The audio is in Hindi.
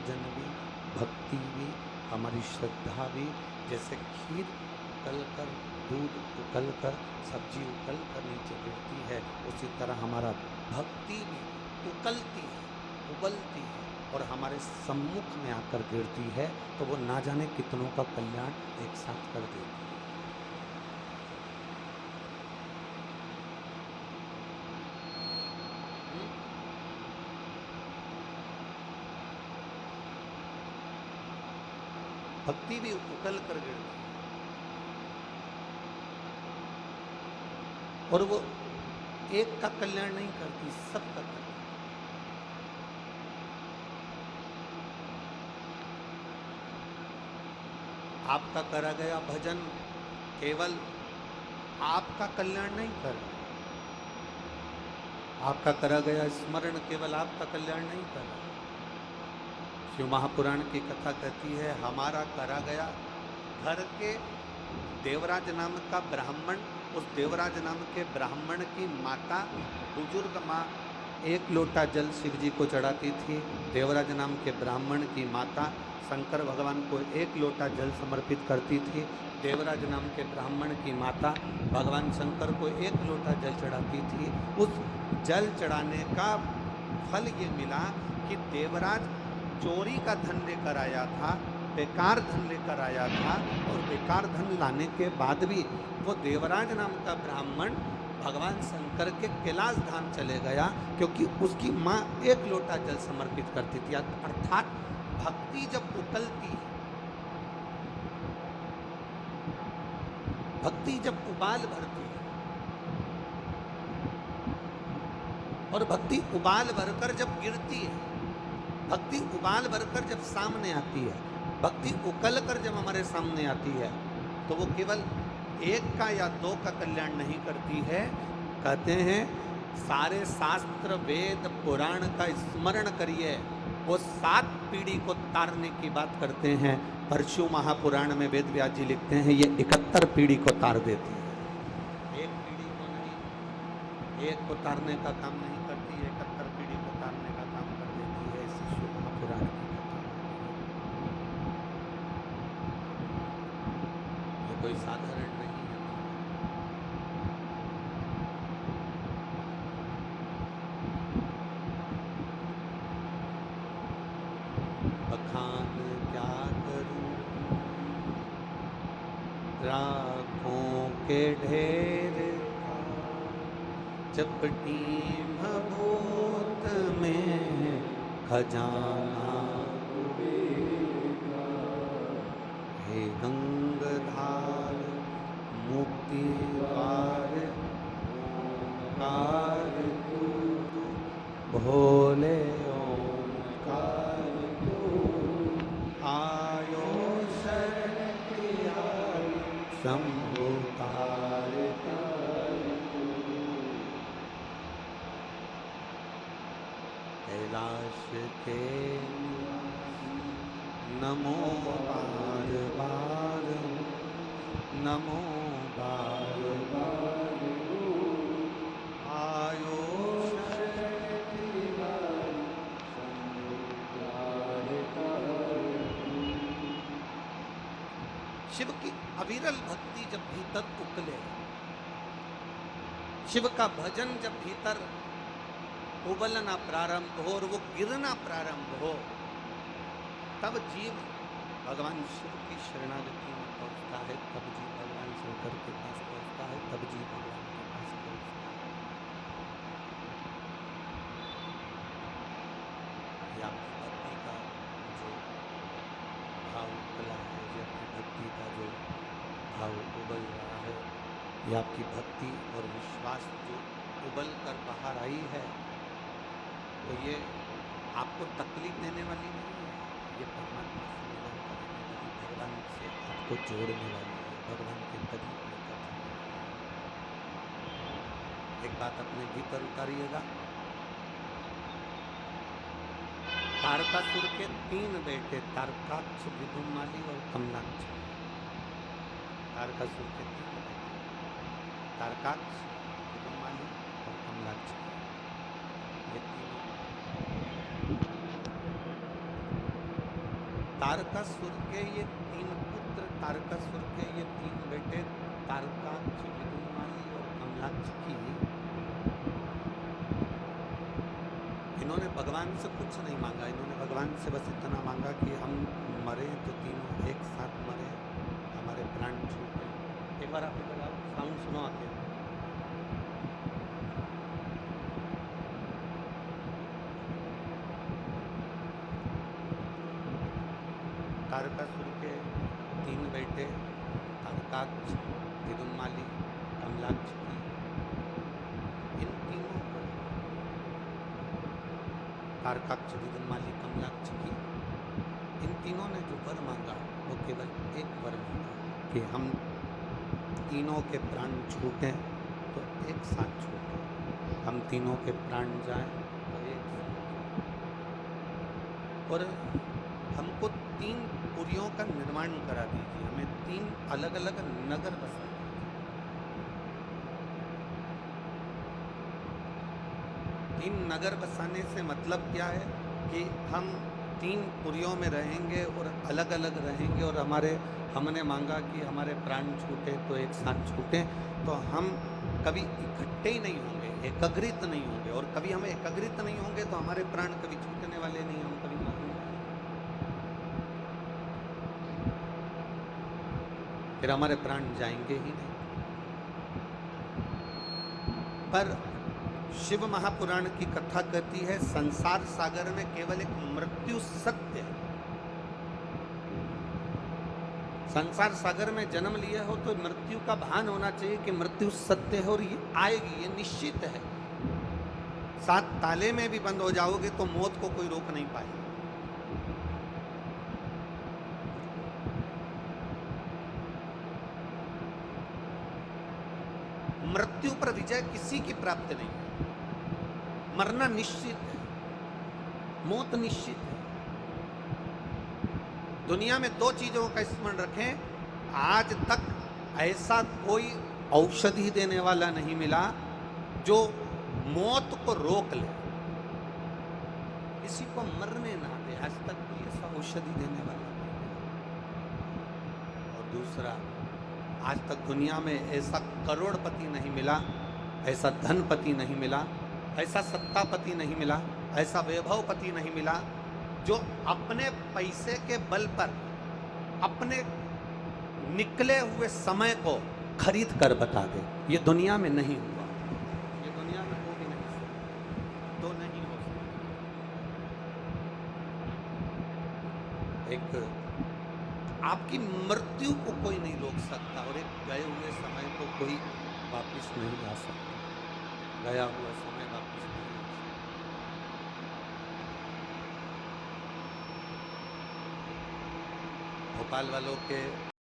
भजन भी, भक्ति भी, हमारी श्रद्धा भी। जैसे खीर उकल कर, दूध उकल कर, सब्जी उकल कर नीचे गिरती है, उसी तरह हमारा भक्ति भी उकलती है, उबलती है और हमारे सम्मुख में आकर गिरती है, तो वो ना जाने कितनों का कल्याण एक साथ कर देती है। भक्ति भी उकल कर गिरती है और वो एक का कल्याण नहीं करती, सबका कल्याण। आपका करा गया भजन केवल आपका कल्याण नहीं कर रहा, आपका करा गया स्मरण केवल आपका कल्याण नहीं कर रहा। शिव महापुराण की कथा कहती है, हमारा करा गया घर के देवराज नाम का ब्राह्मण, उस देवराज नाम के ब्राह्मण की माता बुजुर्ग माँ एक लोटा जल शिव जी को चढ़ाती थी। देवराज नाम के ब्राह्मण की माता शंकर भगवान को एक लोटा जल समर्पित करती थी। देवराज नाम के ब्राह्मण की माता भगवान शंकर को एक लोटा जल चढ़ाती थी। उस जल चढ़ाने का फल ये मिला कि देवराज चोरी का धन लेकर आया था, बेकार धन लेकर आया था, और बेकार धन लाने के बाद भी वो देवराज नाम का ब्राह्मण भगवान शंकर के कैलाश धाम चले गया, क्योंकि उसकी माँ एक लोटा जल समर्पित करती थी। अर्थात भक्ति जब उकलती है, भक्ति जब उबाल भरती है, और भक्ति उबाल भरकर जब गिरती है, भक्ति उबाल भरकर जब सामने आती है, भक्ति उकल कर जब हमारे सामने आती है, तो वो केवल एक का या दो का कल्याण नहीं करती है। कहते हैं सारे शास्त्र वेद पुराण का स्मरण करिए, वो 7 पीढ़ी को तारने की बात करते हैं। पर शिव महापुराण में वेद व्यास जी लिखते हैं ये 71 पीढ़ी को तार देती है, एक पीढ़ी को नहीं, एक को तारने का काम नहीं करती, 71 पीढ़ी को तारने का काम कर देती है। इसी शिव महापुराण की कथा ये कोई साधारण नहीं है। बखान क्या करूं राखों के ढेर का, चपटी भभूत में खजाना हे गंगधार मुक्ति द्वार ओंकार तू, भोले ओंकार तू, आयो शक्ति शंभु तार कैलाश के नमो बार बार, नमो बार बार, आयो शिव की अविरल भक्ति जब भीतर उकले, शिव का भजन जब भीतर उबलना प्रारंभ हो और वो गिरना प्रारंभ हो, तब जीव भगवान शिव की शरणागति में पहुंचता है, तब जीव भगवान शंकर के पास पहुंचता है, तब जीव भगवान के पास पहुंचता है। ये आपकी भक्ति का जो भाव उबला है, ये आपकी भक्ति का जो भाव उबल रहा है, ये आपकी भक्ति और विश्वास जो उबल कर बाहर आई है, तो ये आपको तकलीफ देने वाली नहीं है, ये परमात्मा से मिलन करने वाली, भगवान से आपको जोड़ने वाली है, भगवान के करीब लेकर जाने वाली। एक बात अपने भीतर उतारिएगा, तारकासुर के 3 बेटे, तारकाक्ष, विदुमाली और कमलाक्ष। तारकासुर के 3 बेटे, तारकाक्ष, विदुमाली और कमलाक्ष। ये तीनों तारकासुर के ये 3 पुत्र, तारकासुर के ये 3 बेटे, तारकाक्ष, विदुमाली और कमलाक्ष की, इन्होंने भगवान से कुछ नहीं मांगा। इन्होंने भगवान से बस इतना मांगा कि हम मरे तो तीनों एक साथ मरे, हमारे प्राण छूटे। एक बार आप इधर आओ, साउंड सुनो आके। तारकासुर के 3 बेटे, तारकाक्ष, विदुमाली, कमलाक्ष की, इन तीनों को, तारकाक्ष, विदुमाली, कमलाक्ष की, इन तीनों ने जो वर मांगा वो केवल एक वर मांगा कि हम तीनों के प्राण छूटें तो एक साथ छूटें, हम तीनों के प्राण जाएं तो एक साथ, और हमको 3 पुरियों का निर्माण करा दीजिए, हमें 3 अलग अलग नगर बसा दीजिए। 3 नगर बसाने से मतलब क्या है कि हम 3 पुरियों में रहेंगे और अलग अलग रहेंगे, और हमने मांगा कि हमारे प्राण छूटे तो एक साथ छूटे, तो हम कभी इकट्ठे ही नहीं होंगे, एकाग्रित नहीं होंगे, और कभी हम एकाग्रित नहीं होंगे तो हमारे प्राण कभी छूटने वाले नहीं, हम कभी मरने वाले, फिर हमारे प्राण जाएंगे ही नहीं। पर शिव महापुराण की कथा कहती है संसार सागर में केवल एक मृत्यु सत्य है। संसार सागर में जन्म लिया हो तो मृत्यु का भान होना चाहिए कि मृत्यु सत्य है और ये आएगी, ये निश्चित है। 7 ताले में भी बंद हो जाओगे तो मौत को कोई रोक नहीं पाएगा। मृत्यु पर विजय किसी की प्राप्त नहीं है। मरना निश्चित है, मौत निश्चित है। दुनिया में 2 चीजों का स्मरण रखें, आज तक ऐसा कोई औषधि देने वाला नहीं मिला जो मौत को रोक ले, किसी को मरने ना दे, आज तक कोई ऐसा औषधि देने वाला नहीं। और दूसरा, आज तक दुनिया में ऐसा करोड़पति नहीं मिला, ऐसा धनपति नहीं मिला, ऐसा सत्तापति नहीं मिला, ऐसा वैभवपति नहीं मिला जो अपने पैसे के बल पर अपने निकले हुए समय को खरीद कर बता दे। ये दुनिया में नहीं हुआ, ये दुनिया में हो भी नहीं सकता, तो नहीं हो सकता। एक आपकी मृत्यु को कोई नहीं रोक सकता, और एक गए हुए समय को कोई वापस नहीं ला सकता। गया हुआ समय वापस नहीं ला सकता। भोपाल वालों के